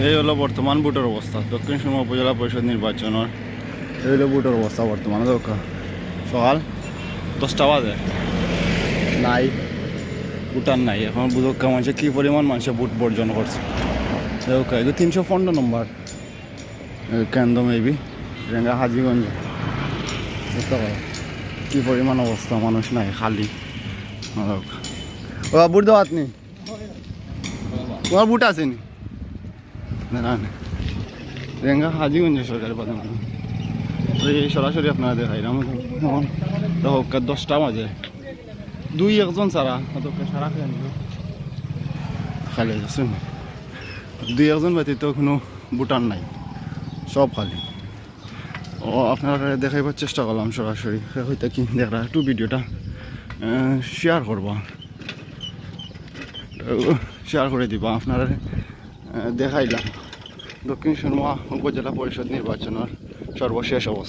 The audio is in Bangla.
এই হলো বর্তমান ভোটের অবস্থা দক্ষিণ সুরমা উপজেলা পরিষদ নির্বাচনের। এই হলো ভোটের অবস্থা বর্তমানে। সকাল 10টা বাজে, নাই ভোটার নাই। এখন বুঝক্কা মানুষে কী পরিমাণ মানুষে ভোট বর্জন করছে। এটা 315 নম্বর কেন্দ্র মেবি রেঙ্গা হাজিগঞ্জ। বুঝতে পারো কী পরিমাণ অবস্থা, মানুষ নাই, খালি। ও ভোট দেওয়া আপনি? তোমার ভোট আসেনি? না রেঙ্গা হাজিগঞ্জ সরকারি প্রধান। এই সরাসরি আপনারা দেখাইলাম। এখন 10টা বাজে, 2-1 ছাড়া সারা খালি আছেন। 2-1 ব্যতীত কোনো ভোটার নাই, সব খালি। ও আপনারা দেখাইবার চেষ্টা করলাম সরাসরি। হয়তো কি দেখা একটু ভিডিওটা শেয়ার করবা, শেয়ার করে দিবা। আপনারা দেখাইলাম দক্ষিণ সুরমা উপজেলা পরিষদ নির্বাচনের সর্বশেষ অবস্থা।